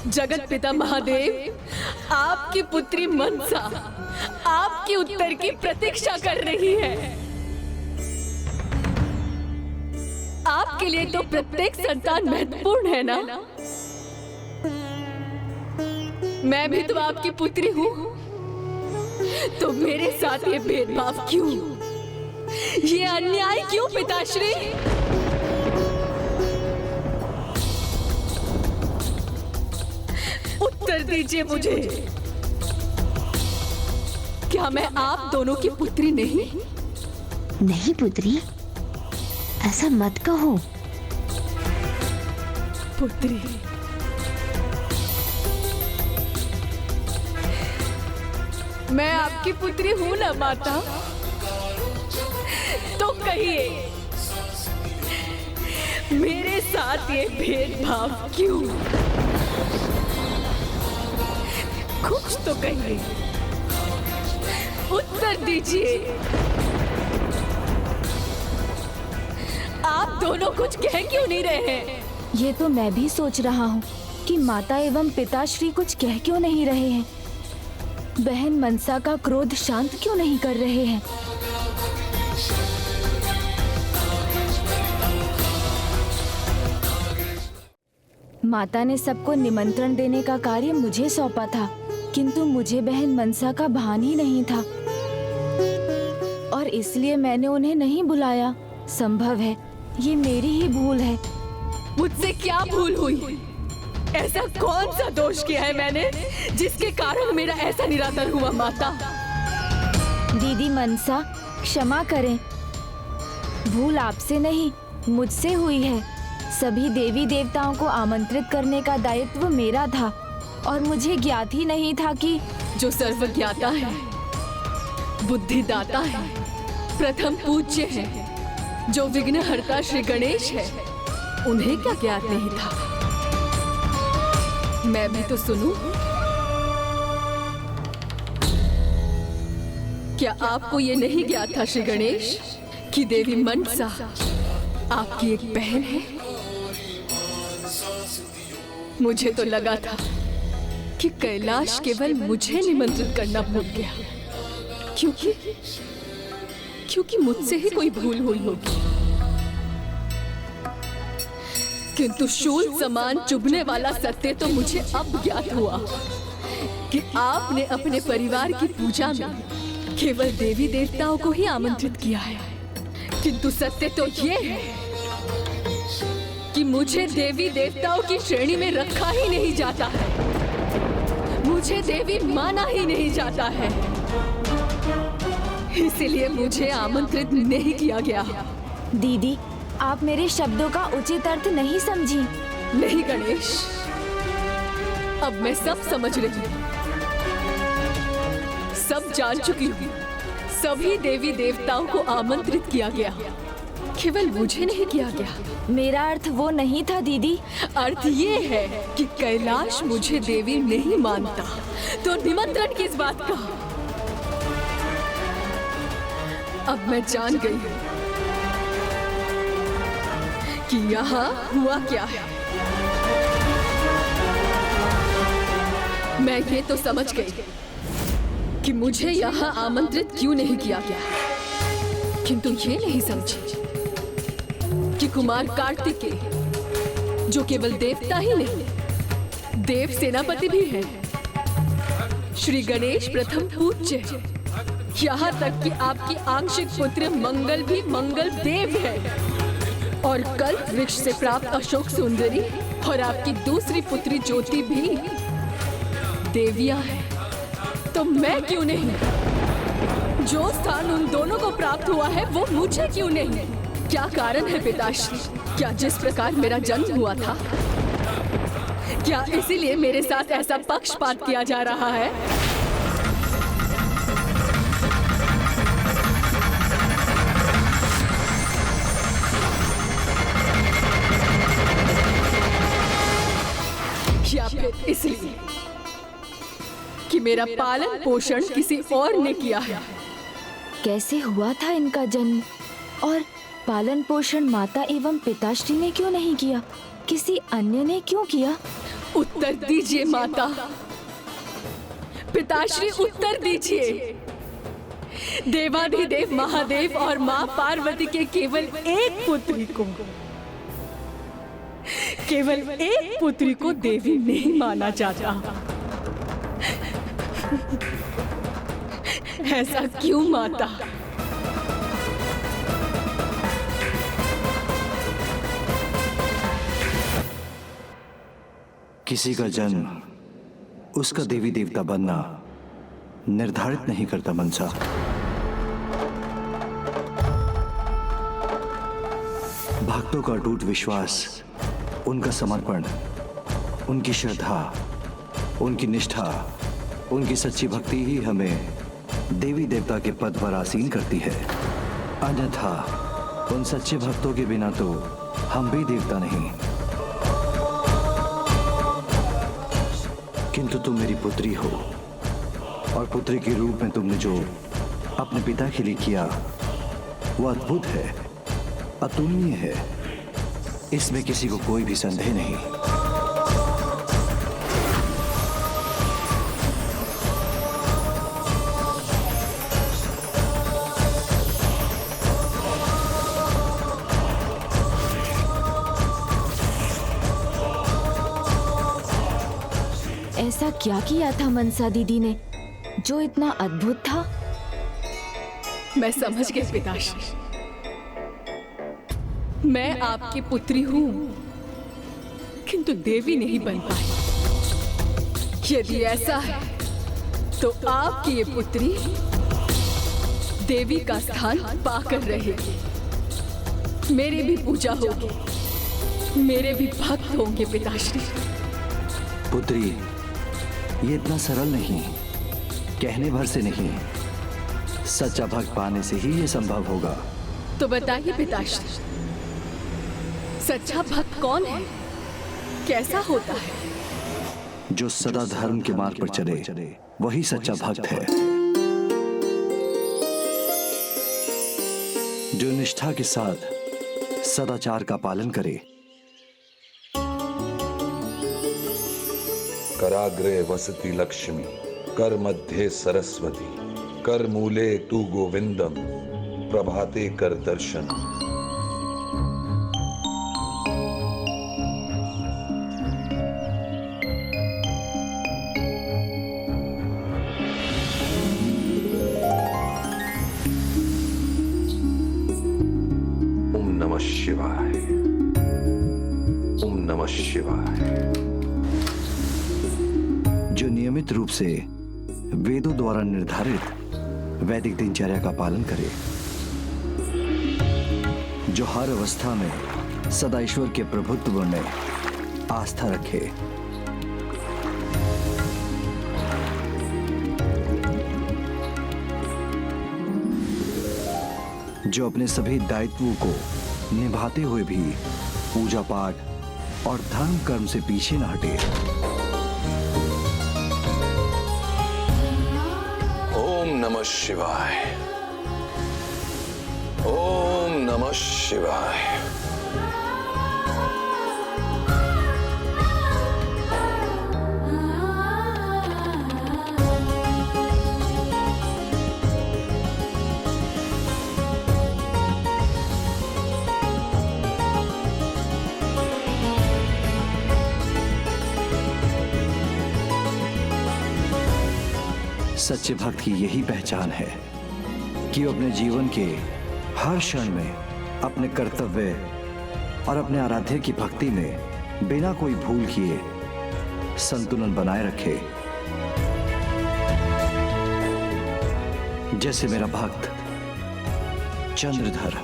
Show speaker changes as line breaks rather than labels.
जगत पिता महादेव, आपकी पुत्री मनसा आपके उत्तर की प्रतीक्षा कर रही है। आपके लिए तो प्रत्येक संतान महत्वपूर्ण है ना? मैं भी तो आपकी पुत्री हूँ, तो मेरे साथ ये भेदभाव क्यों? ये अन्याय क्यों पिताश्री? उत्तर दीजिए मुझे। क्या मैं आप दोनों की पुत्री नहीं?
नहीं पुत्री, ऐसा मत कहो।
पुत्री, मैं आपकी पुत्री हूं ना माता? तो कहिए, मेरे साथ ये भेदभाव क्यों? कुछ तो कहिए, उत्तर दीजिए। आप दोनों कुछ कह क्यों नहीं रहे हैं?
ये तो मैं भी सोच रहा हूँ कि माता एवं पिताश्री कुछ कह क्यों नहीं रहे हैं। बहन मनसा का क्रोध शांत क्यों नहीं कर रहे हैं। माता ने सबको निमंत्रण देने का कार्य मुझे सौंपा था, किंतु मुझे बहन मनसा का भान ही नहीं था और इसलिए मैंने उन्हें नहीं बुलाया। संभव है ये मेरी ही भूल है।
मुझसे क्या भूल हुई? ऐसा कौन सा दोष किया है मैंने जिसके कारण मेरा ऐसा निरादर हुआ माता?
दीदी मनसा, क्षमा करें। भूल आपसे नहीं, मुझसे हुई है। सभी देवी देवताओं को आमंत्रित करने का दायित्व मेरा था और मुझे ज्ञात ही नहीं था कि
जो सर्वज्ञाता है, बुद्धिदाता है, प्रथम पूज्य है, जो विघ्नहर्ता श्री गणेश है, उन्हें क्या ज्ञात नहीं था? मैं भी तो सुनूं। क्या आपको ये नहीं ज्ञात था श्री गणेश कि देवी मनसा आपकी एक बहन है? मुझे तो लगा था कि कैलाश केवल मुझे निमंत्रित करना भूल गया, क्योंकि मुझसे ही कोई भूल हुई होगी। किंतु शूल समान चुभने वाला सत्य तो मुझे अब ज्ञात हुआ कि आपने अपने परिवार की पूजा में केवल देवी देवताओं को ही आमंत्रित किया है। किंतु सत्य तो ये है कि मुझे देवी देवताओं की श्रेणी में रखा ही नहीं जाता है, मुझे देवी माना ही नहीं जाता है, इसलिए मुझे आमंत्रित नहीं किया गया।
दीदी, आप मेरे शब्दों का उचित अर्थ नहीं समझी।
नहीं गणेश, अब मैं सब समझ रही हूँ, सब जान चुकी हूँ। सभी देवी देवताओं को आमंत्रित किया गया, केवल मुझे नहीं किया गया।
मेरा अर्थ वो नहीं था दीदी।
अर्थ ये है कि कैलाश मुझे देवी नहीं मानता, तो निमंत्रण किस बात का? अब मैं जान गई हूँ कि यहाँ हुआ क्या है। मैं ये तो समझ गई कि मुझे यहाँ आमंत्रित क्यों नहीं किया गया, किंतु ये नहीं समझी कि कुमार कार्तिकेय, जो केवल देवता ही नहीं, देव सेनापति भी है, श्री गणेश प्रथम पूज्य, यहाँ तक कि आपकी आंशिक पुत्र मंगल भी मंगल देव है, और कल्प वृक्ष से प्राप्त अशोक सुंदरी और आपकी दूसरी पुत्री ज्योति भी देवियां हैं। तो मैं क्यों नहीं? जो स्थान उन दोनों को प्राप्त हुआ है वो मुझे क्यों नहीं? क्या कारण है पिताश्री? क्या जिस प्रकार मेरा जन्म हुआ था, क्या इसीलिए मेरे साथ ऐसा पक्षपात किया जा रहा है? या फिर इसलिए कि मेरा पालन पोषण किसी और ने किया है?
कैसे हुआ था इनका जन्म और पालन पोषण माता एवं पिताश्री ने क्यों नहीं किया? किसी अन्य ने क्यों किया?
उत्तर दीजिए माता, पिताश्री उत्तर दीजिए। देवाधिदेव महादेव और मां पार्वती के केवल एक पुत्री को देवी नहीं माना जाता। ऐसा क्यों माता?
किसी का जन्म उसका देवी देवता बनना निर्धारित नहीं करता मनसा। भक्तों का अटूट विश्वास, उनका समर्पण, उनकी श्रद्धा, उनकी निष्ठा, उनकी सच्ची भक्ति ही हमें देवी देवता के पद पर आसीन करती है। अन्यथा उन सच्चे भक्तों के बिना तो हम भी देवता नहीं। किंतु तुम मेरी पुत्री हो और पुत्री के रूप में तुमने जो अपने पिता के लिए किया वो अद्भुत है, अतुलनीय है। इसमें किसी को कोई भी संदेह नहीं।
ऐसा क्या किया था मनसा दीदी ने जो इतना अद्भुत था?
मैं समझ गई पिताश्री, मैं आपकी पुत्री हूं किंतु देवी नहीं बन पाई। यदि ऐसा है तो आपकी ये पुत्री देवी का स्थान पाकर रहेगी। मेरी भी पूजा होगी, मेरे भी भक्त होंगे पिताश्री।
पुत्री, ये इतना सरल नहीं, कहने भर से नहीं, सच्चा भक्त पाने से ही ये संभव होगा।
तो बताइए पिताश्री, सच्चा भक्त कौन है, कैसा होता है?
जो सदा धर्म के मार्ग पर चले वही सच्चा भक्त है। जो निष्ठा के साथ सदाचार का पालन करे।
कराग्रे वसति लक्ष्मी, कर मध्ये सरस्वती, कर मूले तु गोविंदम, प्रभाते कर दर्शनम। ओम नमः शिवाय, ओम नमः शिवाय।
जो नियमित रूप से वेदों द्वारा निर्धारित वैदिक दिनचर्या का पालन करे, जो हर अवस्था में सदा ईश्वर के प्रभुत्व में आस्था रखे, जो अपने सभी दायित्वों को निभाते हुए भी पूजा पाठ और धर्म कर्म से पीछे न हटे।
ओम नमः शिवाय, ओम नमः शिवाय।
सच्चे भक्त की यही पहचान है कि वो अपने जीवन के हर क्षण में अपने कर्तव्य और अपने आराध्य की भक्ति में बिना कोई भूल किए संतुलन बनाए रखे। जैसे मेरा भक्त चंद्रधर।